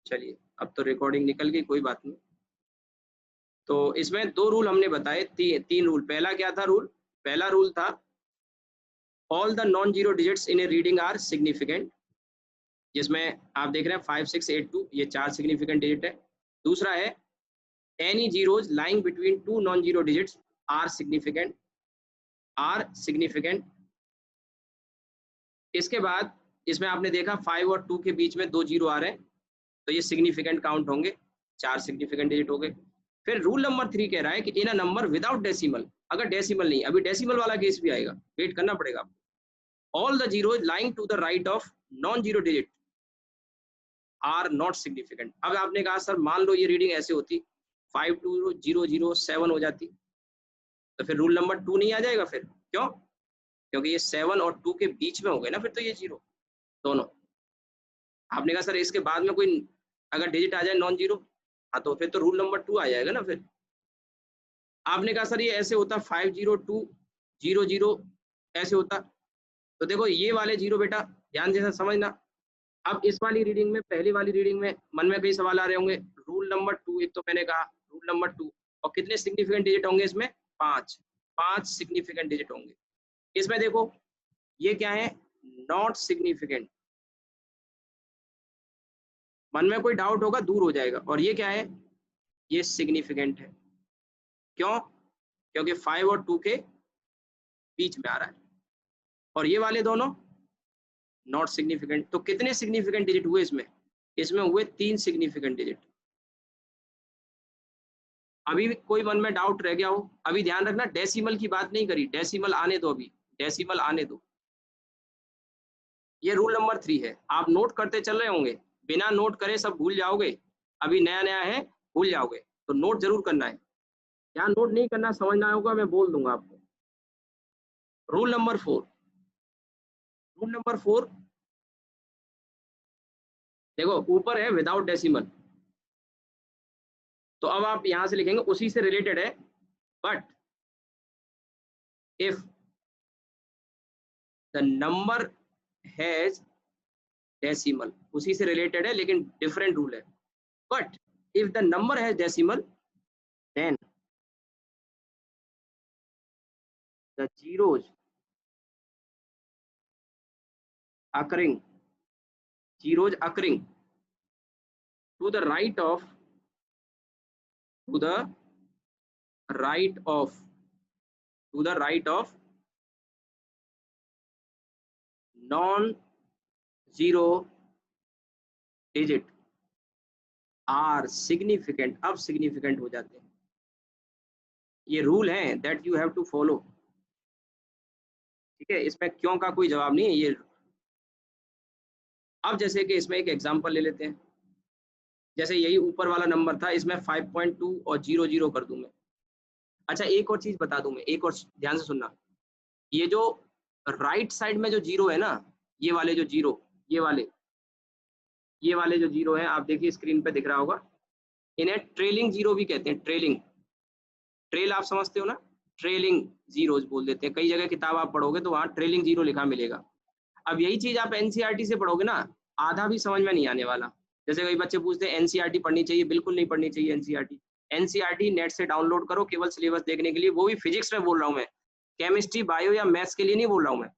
चलिए अब तो रिकॉर्डिंग निकल गई, कोई बात नहीं। तो इसमें 2 रूल हमने बताए, 3 रूल। पहला क्या था रूल? पहला रूल था all the non zero digits in a reading are significant, जिसमें आप देख रहे हैं 5, 6, 8, 2, ये 4 सिग्निफिकेंट डिजिट है। दूसरा है any zeros lying between 2 non zero digits are significant, are significant. इसके बाद इसमें आपने देखा 5 और 2 के बीच में 2 जीरो आ रहे हैं, तो ये सिग्निफिकेंट काउंट होंगे, 4 सिग्निफिकेंट डिजिट हो गए। फिर रूल नंबर 3 कह रहा है कि इन अ नंबर विदाउट डेसिमल, अगर डेसिमल नहीं, अभी डेसिमल वाला केस भी आएगा, वेट करना पड़ेगा आपको। All the zeros lying to the right of non zero digit are not significant. अब आपने कहा सर मान लो ये रीडिंग ऐसे होती 5, 2, 0, 0, 7 हो जाती, तो फिर रूल नंबर 2 नहीं आ जाएगा फिर? क्यों? क्योंकि ये 7 और 2 के बीच में हो गए ना फिर तो ये जीरो दोनों। आपने कहा सर इसके बाद में कोई अगर डिजिट आ जाए नॉन जीरो, हाँ तो फिर तो रूल नंबर 2 आ जाएगा ना फिर। आपने कहा सर ये ऐसे होता 5, 0, 2, 0, 0 ऐसे होता, तो देखो ये वाले जीरो बेटा ध्यान से समझना। अब इस वाली रीडिंग में, पहली वाली रीडिंग में मन में कई सवाल आ रहे होंगे। रूल नंबर 2, एक तो मैंने कहा रूल नंबर 2, और कितने सिग्निफिकेंट डिजिट होंगे इसमें? 5, 5 सिग्निफिकेंट डिजिट होंगे। इसमें देखो ये क्या है? Not significant. मन में कोई डाउट होगा दूर हो जाएगा। और ये क्या है? ये सिग्निफिकेंट है। क्यों? क्योंकि 5 और 2 के बीच में आ रहा है। और ये वाले दोनों नॉट सिग्निफिकेंट। तो कितने सिग्निफिकेंट डिजिट हुए इसमें? इसमें हुए 3 सिग्निफिकेंट डिजिट। अभी भी कोई मन में डाउट रह गया हो? अभी ध्यान रखना डेसिमल की बात नहीं करी, डेसिमल आने दो, अभी डेसिमल आने दो। ये रूल नंबर 3 है, आप नोट करते चल रहे होंगे, बिना नोट करे सब भूल जाओगे। अभी नया नया है, भूल जाओगे, तो नोट जरूर करना है। क्या नोट नहीं करना समझना होगा, मैं बोल दूंगा आपको। रूल नंबर 4, रूल नंबर 4 देखो ऊपर है विदाउट डेसिमल, तो अब आप यहां से लिखेंगे उसी से रिलेटेड है, but if the number has decimal, उसी से रिलेटेड है लेकिन डिफरेंट रूल है। But if the number has decimal then the zeros occurring, zeros occurring to the right of, to the right of, to the right of non zero digit are significant। अब significant हो जाते हैं। ये rule है that you have to follow, ठीक है? इसमें क्यों का कोई जवाब नहीं है ये। अब जैसे कि इसमें एक एग्जांपल ले लेते हैं, जैसे यही ऊपर वाला नंबर था, इसमें 5.2 और 0, 0 कर दूं मैं। अच्छा एक और चीज बता दूं मैं, एक और ध्यान से सुनना, ये जो राइट साइड में जो जीरो है ना, ये वाले जो जीरो, ये वाले जो जीरो हैं, आप देखिए स्क्रीन पे दिख रहा होगा, इन्हें ट्रेलिंग जीरो भी कहते हैं। ट्रेलिंग, ट्रेल आप समझते हो ना, ट्रेलिंग जीरोज बोल देते हैं। कई जगह किताब आप पढ़ोगे तो वहां ट्रेलिंग जीरो लिखा मिलेगा। अब यही चीज आप एनसीईआरटी से पढ़ोगे ना, आधा भी समझ में नहीं आने वाला। जैसे कई बच्चे पूछते हैं एनसीईआरटी पढ़नी चाहिए, बिल्कुल नहीं पढ़नी चाहिए एनसीईआरटी। एनसीईआरटी नेट से डाउनलोड करो केवल सिलेबस देखने के लिए, वो भी फिजिक्स में बोल रहा हूँ मैं, केमिस्ट्री बायो या मैथ्स के लिए नहीं बोल रहा हूँ मैं।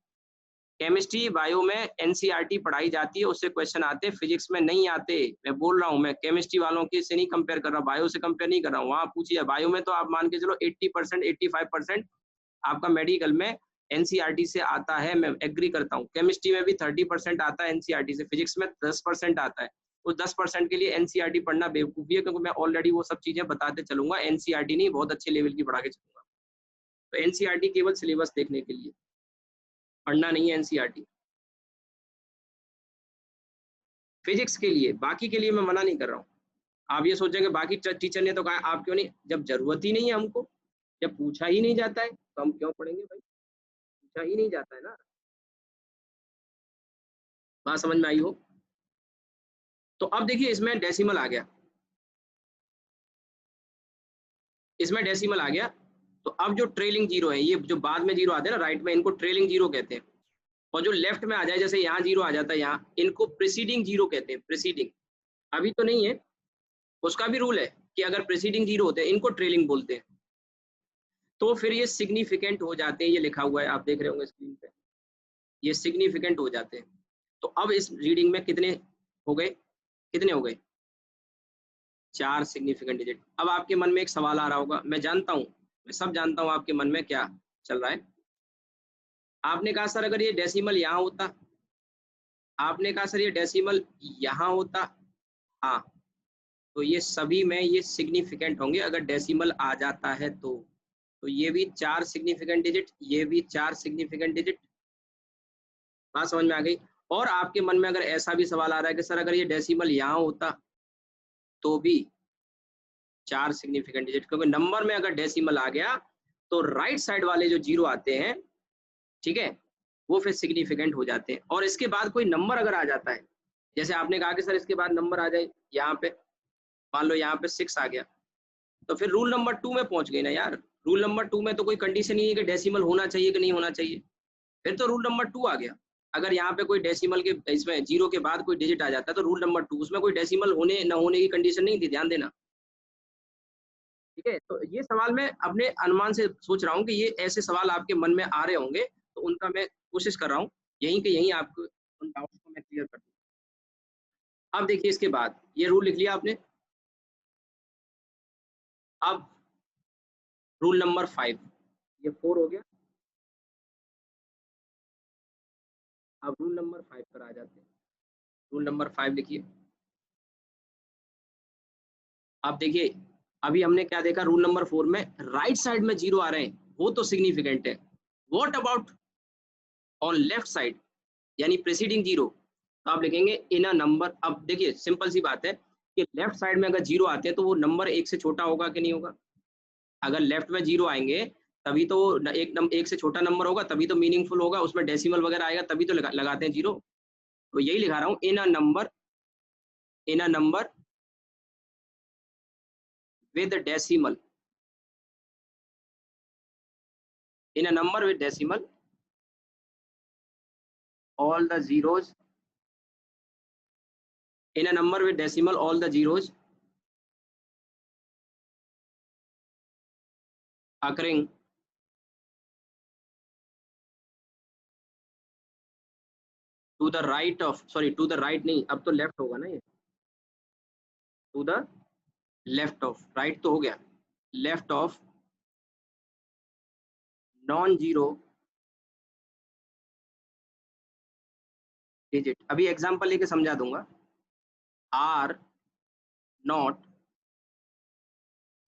केमिस्ट्री बायो में एनसीईआरटी पढ़ाई जाती है, उससे क्वेश्चन आते हैं, फिजिक्स में नहीं आते। मैं बोल रहा हूँ, मैं केमिस्ट्री वालों के से नहीं कंपेयर कर रहा हूँ, बायो से कंपेयर नहीं कर रहा हूँ। वहां पूछिए, बायो में तो आप मान के चलो 80%, 85% आपका मेडिकल में एनसीईआरटी से आता है, मैं एग्री करता हूँ। केमिस्ट्री में भी 30% आता है एनसीईआरटी से, फिजिक्स में 10% आता है। उस 10% के लिए एनसीईआरटी पढ़ना बेवकूफी है, क्योंकि मैं ऑलरेडी वो सब चीजें बताते चलूंगा। एनसीईआरटी नहीं, बहुत अच्छे लेवल की पढ़ा के चलूंगा। तो एनसीईआरटी केवल सिलेबस देखने के लिए, पढ़ना नहीं है एनसीईआरटी। फिजिक्स के लिए, बाकी के लिए मैं मना नहीं कर रहा हूँ। आप ये सोचेंगे बाकी टीचर ने तो कहा, आप क्यों नहीं? जब जरूरत ही नहीं है हमको, जब पूछा ही नहीं जाता है तो हम क्यों पढ़ेंगे भाई? पूछा ही नहीं जाता है ना। बात समझ में आई हो? तो अब देखिए इसमें डेसिमल आ गया, इसमें डेसिमल आ गया। तो अब जो ट्रेलिंग जीरो है, ये जो बाद में जीरो आते हैं ना राइट में, इनको ट्रेलिंग जीरो कहते हैं। और जो लेफ्ट में आ जाए, जैसे यहाँ जीरो आ जाता है यहाँ, इनको प्रीसीडिंग जीरो कहते हैं, प्रीसीडिंग। अभी तो नहीं है, उसका भी रूल है कि अगर प्रीसीडिंग 0 होते हैं इनको ट्रेलिंग बोलते हैं, तो फिर ये सिग्निफिकेंट हो जाते हैं। ये लिखा हुआ है, आप देख रहे होंगे स्क्रीन पे, ये सिग्निफिकेंट हो जाते हैं। तो अब इस रीडिंग में कितने हो गए, कितने हो गए, 4 सिग्निफिकेंट डिजिट। अब आपके मन में एक सवाल आ रहा होगा, मैं जानता हूँ, मैं सब जानता हूँ आपके मन में क्या चल रहा है। आपने कहा सर अगर ये डेसिमल यहाँ होता, आपने कहा सर ये डेसिमल यहाँ होता, हाँ, तो ये सभी में ये सिग्निफिकेंट होंगे अगर डेसिमल आ जाता है तो ये भी 4 सिग्निफिकेंट डिजिट, ये भी 4 सिग्निफिकेंट डिजिट। बात समझ में आ गई। और आपके मन में अगर ऐसा भी सवाल आ रहा है कि सर अगर ये डेसिमल यहाँ होता तो भी 4 सिग्निफिकेंट डिजिट, क्योंकि नंबर में अगर डेसिमल आ गया तो राइट साइड वाले जो 0 आते हैं, ठीक है, वो फिर सिग्निफिकेंट हो जाते हैं। और इसके बाद कोई नंबर अगर आ जाता है, जैसे आपने कहा कि सर इसके बाद नंबर आ जाए यहाँ पे, मान लो यहाँ पे 6 आ गया, तो फिर रूल नंबर 2 में पहुंच गई ना यार। रूल नंबर 2 में तो कोई कंडीशन ही है कि डेसिमल होना चाहिए कि नहीं होना चाहिए, फिर तो रूल नंबर 2 आ गया। अगर यहाँ पे कोई डेसिमल के इसमें 0 के बाद कोई डिजिट आ जाता है तो रूल नंबर 2, उसमें कोई डेसिमल होने न होने की कंडीशन नहीं थी, ध्यान देना। ठीक है, तो ये सवाल मैं अपने अनुमान से सोच रहा हूँ कि ये ऐसे सवाल आपके मन में आ रहे होंगे, तो उनका मैं कोशिश कर रहा हूँ यहीं के यहीं आपको उन डाउट्स को मैं क्लियर कर दूँ। अब देखिए इसके बाद ये रूल लिख लिया आपने। अब रूल नंबर 5, ये 4 हो गया। अब रूल नंबर 5 पर आ जाते हैं। रूल नंबर 5 लिखिए। अब देखिए अभी हमने क्या देखा, रूल नंबर 4 में राइट साइड में 0 आ रहे हैं, वो तो सिग्निफिकेंट है। What about on left side, यानी प्रीसीडिंग 0, तो आप लिखेंगे इन अ नंबर। अब देखिए सिंपल सी बात है कि लेफ्ट साइड में अगर 0 आते हैं तो वो नंबर 1 से छोटा होगा कि नहीं होगा। अगर लेफ्ट में 0 आएंगे तभी तो एक से छोटा नंबर होगा, तभी तो मीनिंगफुल होगा, उसमें डेसिमल वगैरह आएगा तभी तो लगाते हैं 0। तो यही लिखा रहा हूँ, in a number, in a number with decimal, in a number with decimal all the zeros, in a number with decimal all the zeros occurring to the right of, sorry to the right नहीं, अब तो left होगा ना ये, to the left of, right तो हो गया, left of non zero digit. अभी एग्जांपल लेके समझा दूंगा। Are not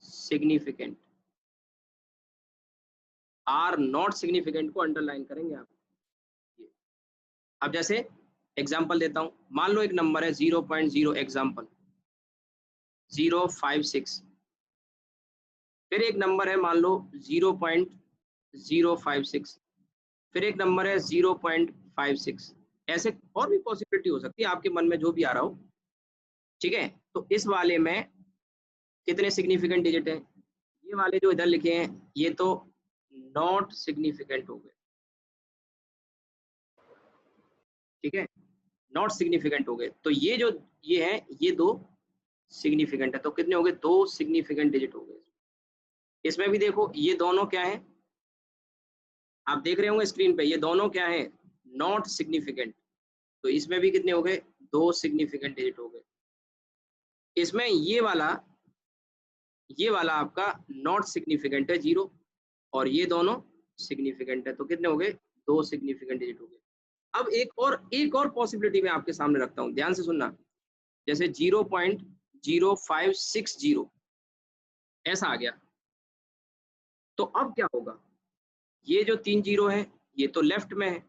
significant, are not significant को अंडरलाइन करेंगे आप। अब जैसे एग्जांपल देता हूं, मान लो एक नंबर है 0.0, एग्जांपल 056, फिर एक नंबर है मान लो 0.056, फिर एक नंबर है 0.56, ऐसे और भी पॉसिबिलिटी हो सकती है आपके मन में जो भी आ रहा हो। ठीक है, तो इस वाले में कितने सिग्निफिकेंट डिजिट हैं, ये वाले जो इधर लिखे हैं ये तो नॉट सिग्निफिकेंट हो गए। ठीक है, नॉट सिग्निफिकेंट हो गए, तो ये जो ये है ये 2 सिग्निफिकेंट है, तो कितने हो गए, 2 सिग्निफिकेंट डिजिट हो गए। इसमें भी देखो ये दोनों क्या है, आप देख रहे होंगे स्क्रीन पे, ये दोनों क्या है, नॉट सिग्निफिकेंट, तो इसमें भी कितने हो गए, 2 सिग्निफिकेंट डिजिट हो गए। इसमें ये वाला आपका नॉट सिग्निफिकेंट है 0, और ये दोनों सिग्निफिकेंट है, तो कितने हो गए, 2 सिग्निफिकेंट डिजिट हो गए। अब एक और पॉसिबिलिटी मैं आपके सामने रखता हूं, ध्यान से सुनना। जैसे 0.0560 ऐसा आ गया, तो अब क्या होगा, ये जो 3 जीरो है ये तो लेफ्ट में है,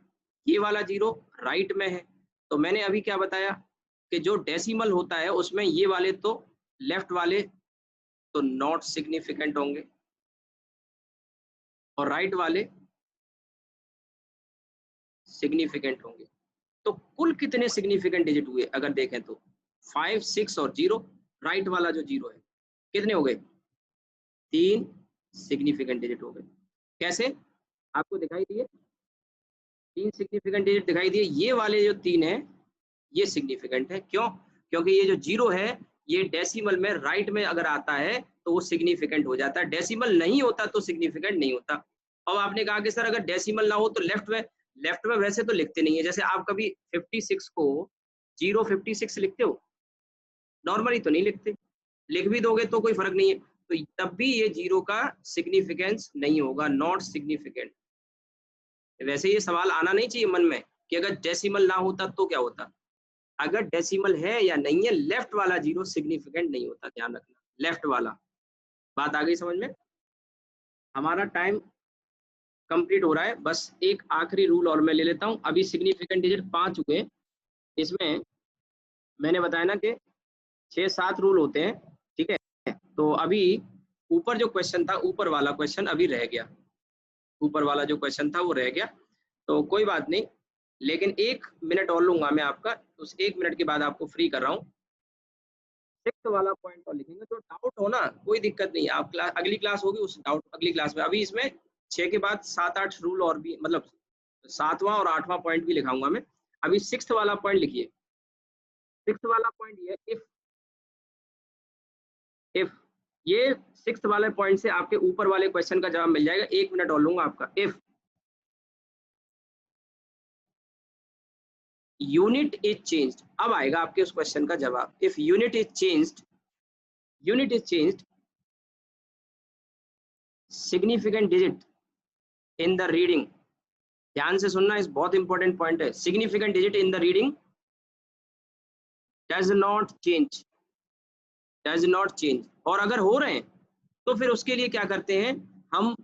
ये वाला 0 राइट में है, तो मैंने अभी क्या बताया कि जो डेसिमल होता है उसमें ये वाले तो लेफ्ट वाले तो नॉट सिग्निफिकेंट होंगे और राइट वाले सिग्निफिकेंट होंगे। तो कुल कितने सिग्निफिकेंट डिजिट हुए अगर देखें तो 5, 6 और 0, राइट वाला जो 0 है कितने हो गए, 3 सिग्निफिकेंट डिजिट हो गए। कैसे, आपको दिखाई दिए 3 सिग्निफिकेंट डिजिट दिखाई दिए, ये वाले जो 3 है ये सिग्निफिकेंट है, क्यों, क्योंकि ये जो 0 है ये डेसिमल में राइट में अगर आता है तो वो सिग्निफिकेंट हो जाता है, डेसिमल नहीं होता तो सिग्निफिकेंट नहीं होता। अब आपने कहा कि सर अगर डेसिमल ना हो तो लेफ्ट में वैसे तो लिखते नहीं है, जैसे आप कभी 56 को 056 लिखते हो? नॉर्मली तो नहीं लिखते, लिख भी दोगे तो कोई फर्क नहीं है, तो तब भी ये 0 का सिग्निफिकेंस नहीं होगा, नॉट सिग्निफिकेंट। वैसे ये सवाल आना नहीं चाहिए मन में कि अगर डेसिमल ना होता तो क्या होता। अगर डेसिमल है या नहीं है, लेफ्ट वाला 0 सिग्निफिकेंट नहीं होता, ध्यान रखना, लेफ्ट वाला। बात आ गई समझ में? हमारा टाइम कंप्लीट हो रहा है, बस एक आखिरी रूल और मैं ले लेता हूं। अभी सिग्निफिकेंट डिजिट 5 हुए, इसमें मैंने बताया ना कि 6-7 रूल होते हैं, ठीक है। तो अभी ऊपर जो क्वेश्चन था, ऊपर वाला क्वेश्चन अभी रह गया, ऊपर वाला जो क्वेश्चन था वो रह गया, तो कोई बात नहीं, लेकिन 1 मिनट और लूंगा मैं आपका, उस 1 मिनट के बाद आपको फ्री कर रहा हूँ। 6 वाला पॉइंट और लिखेंगे, तो डाउट हो ना कोई दिक्कत नहीं, आप अगली क्लास होगी उस डाउट अगली क्लास में। अभी इसमें 6 के बाद 7-8 रूल और भी, मतलब 7वां और 8वां पॉइंट भी लिखाऊंगा मैं। अभी 6 वाला पॉइंट लिखिए। 6 वाला पॉइंट ये इफ ये 6 वाले पॉइंट से आपके ऊपर वाले क्वेश्चन का जवाब मिल जाएगा। 1 मिनट और लूंगा आपका। इफ यूनिट इज चेंज्ड, अब आएगा आपके उस क्वेश्चन का जवाब। If unit is changed significant digit in the reading, ध्यान से सुनना, इस बहुत इंपॉर्टेंट पॉइंट है। Significant digit in the reading does not change, और अगर हो रहे हैं तो फिर उसके लिए क्या करते हैं हम,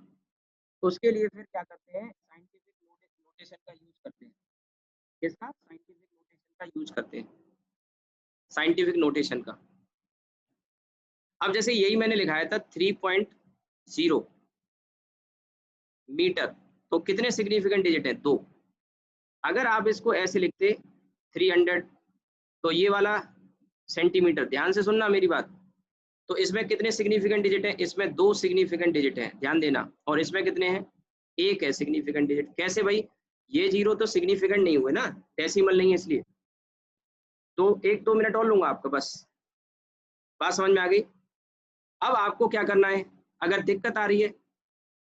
उसके लिए फिर क्या करते हैं, साइंटिफिक नोटेशन का यूज करते हैं। किसका? साइंटिफिक नोटेशन का यूज करते हैं, साइंटिफिक नोटेशन का। अब जैसे यही मैंने लिखाया था 3.0 मीटर, तो कितने सिग्निफिकेंट डिजिट हैं? 2। अगर आप इसको ऐसे लिखते 300, तो ये वाला सेंटीमीटर, ध्यान से सुनना मेरी बात, तो इसमें कितने सिग्निफिकेंट डिजिट हैं? इसमें 2 सिग्निफिकेंट डिजिट हैं, ध्यान देना। और इसमें कितने हैं? 1 है सिग्निफिकेंट डिजिट। कैसे भाई? ये 0 तो सिग्निफिकेंट नहीं हुए ना, डेसिमल नहीं है इसलिए। तो 1-2 मिनट और लूंगा आपका, बस। बात समझ में आ गई? अब आपको क्या करना है, अगर दिक्कत आ रही है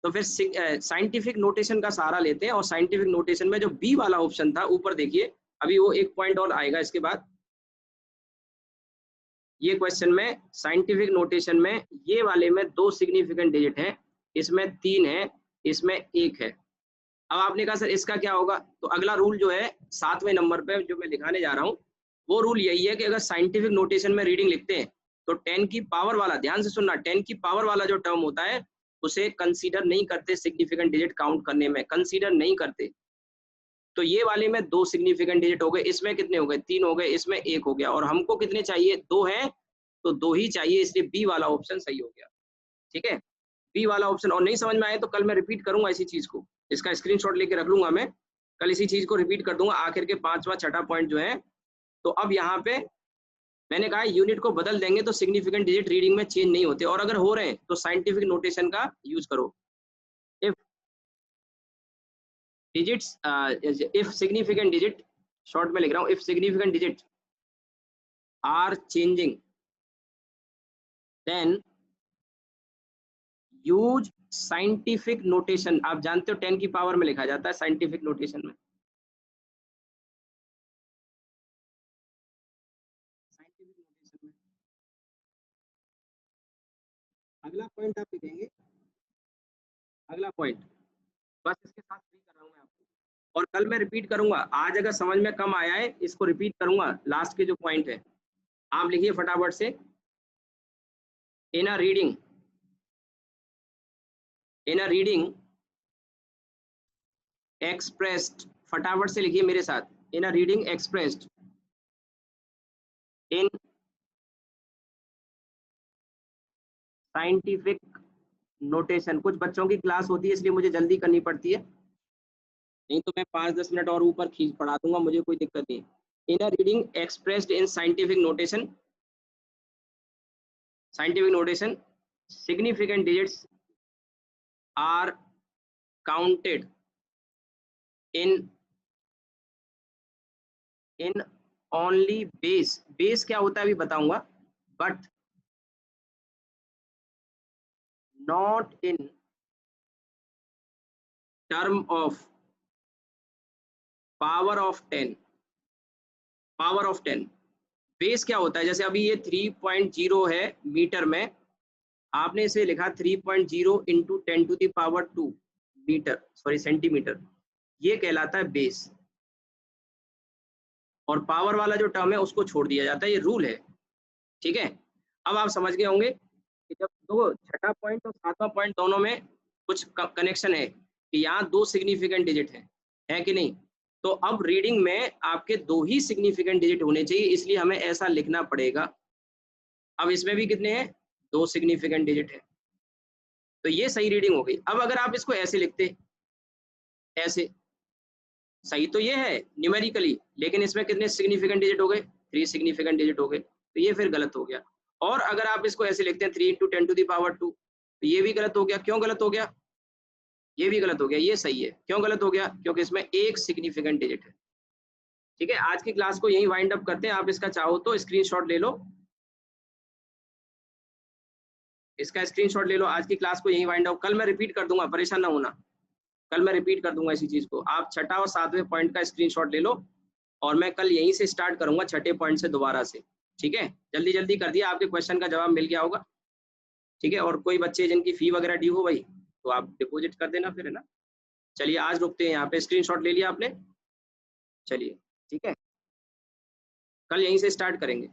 तो फिर साइंटिफिक नोटेशन का सहारा लेते हैं, और साइंटिफिक नोटेशन में जो बी वाला ऑप्शन था ऊपर देखिए, अभी वो 1 पॉइंट और आएगा इसके बाद। ये क्वेश्चन में साइंटिफिक नोटेशन में ये वाले में 2 सिग्निफिकेंट डिजिट हैं, इसमें 3 है, इसमें 1 है। अब आपने कहा सर इसका क्या होगा, तो अगला रूल जो है 7वें नंबर पे जो मैं दिखाने जा रहा हूँ, वो रूल यही है कि अगर साइंटिफिक नोटेशन में रीडिंग लिखते हैं तो 10 की पावर वाला, ध्यान से सुनना, 10 की पावर वाला जो टर्म होता है उसे कंसीडर नहीं करते, सिग्निफिकेंट डिजिट काउंट करने में कंसीडर नहीं करते। तो ये वाले में 2 सिग्निफिकेंट डिजिट हो गए, इसमें कितने हो गए? 3 हो गए, इसमें 1 हो गया, और हमको कितने चाहिए? 2 है, तो 2 ही चाहिए, इसलिए बी वाला ऑप्शन सही हो गया। ठीक है, बी वाला ऑप्शन। और नहीं समझ में आए तो कल मैं रिपीट करूंगा इसी चीज को, इसका स्क्रीनशॉट लेके रख लूंगा मैं, कल इसी चीज को रिपीट कर दूंगा आखिर के 5वां 6ठा पॉइंट जो है। तो अब यहाँ पे मैंने कहा यूनिट को बदल देंगे तो सिग्निफिकेंट डिजिट रीडिंग में चेंज नहीं होते, और अगर हो रहे हैं तो साइंटिफिक नोटेशन का यूज करो। If digits if significant digit, short में लिख रहा हूँ, if significant digit are changing then use scientific notation. आप जानते हो 10 की पावर में लिखा जाता है साइंटिफिक नोटेशन में, साइंटिफिक नोटेशन में। अगला पॉइंट आप लिखेंगे, अगला पॉइंट, बस इसके साथ फ्री कर रहा हूं मैं आपको, और कल मैं रिपीट करूंगा। आज अगर समझ में कम आया है इसको रिपीट करूंगा, लास्ट के जो पॉइंट है आप लिखिए फटाफट से। In a reading, in a reading expressed, फटाफट से लिखिए मेरे साथ, in a reading expressed in scientific notation. कुछ बच्चों की क्लास होती है इसलिए मुझे जल्दी करनी पड़ती है, नहीं तो मैं 5-10 मिनट और ऊपर खींच पढ़ा दूंगा, मुझे कोई दिक्कत नहीं। In a reading expressed in scientific notation, scientific notation significant digits are counted in in only base, base क्या होता है अभी बताऊंगा, but not in term of power of 10, power of 10। बेस क्या होता है, जैसे अभी ये 3.0 है मीटर में, आपने इसे लिखा 3.0 इंटू 10⁻², मीटर, सॉरी सेंटीमीटर, ये कहलाता है बेस। और पावर वाला जो टर्म है उसको छोड़ दिया जाता है, ये रूल है, ठीक है। अब आप समझ गए होंगे कि जब दो, छठा पॉइंट और सातवां पॉइंट दोनों में कुछ कनेक्शन है कि यहाँ दो सिग्निफिकेंट डिजिट है कि नहीं। तो अब रीडिंग में आपके दो ही सिग्निफिकेंट डिजिट होने चाहिए, इसलिए हमें ऐसा लिखना पड़ेगा। अब इसमें भी कितने हैं, दो सिग्निफिकेंट डिजिट है, तो ये सही रीडिंग हो गई। अब अगर आप इसको ऐसे लिखते, ऐसे, सही तो ये है न्यूमेरिकली, लेकिन इसमें कितने सिग्निफिकेंट डिजिट हो गए, 3 सिग्निफिकेंट डिजिट हो गए, तो ये फिर गलत हो गया। और अगर आप इसको ऐसे लिखते हैं 3 इंटू 10⁻², तो ये भी गलत हो गया। क्यों गलत हो गया, ये भी गलत हो गया, ये सही है। क्यों गलत हो गया, क्योंकि इसमें एक सिग्निफिकेंट डिजिट है। ठीक है, आज की क्लास को यही वाइंड अप करते हैं। आप इसका चाहो तो स्क्रीनशॉट ले लो, इसका स्क्रीनशॉट ले लो। आज की क्लास को यही वाइंड अप, कल मैं रिपीट कर दूंगा, परेशान ना होना, कल मैं रिपीट कर दूंगा इसी चीज को। आप छठा और सातवें पॉइंट का स्क्रीनशॉट ले लो, और मैं कल यहीं से स्टार्ट करूंगा, छठे पॉइंट से दोबारा से। ठीक है, जल्दी जल्दी कर दिया, आपके क्वेश्चन का जवाब मिल गया होगा। ठीक है, और कोई बच्चे जिनकी फी वगैरह ड्यू हो भाई, तो आप डिपॉजिट कर देना फिर, है ना। चलिए आज रुकते हैं यहाँ पे, स्क्रीनशॉट ले लिया आपने, चलिए ठीक है, कल यहीं से स्टार्ट करेंगे।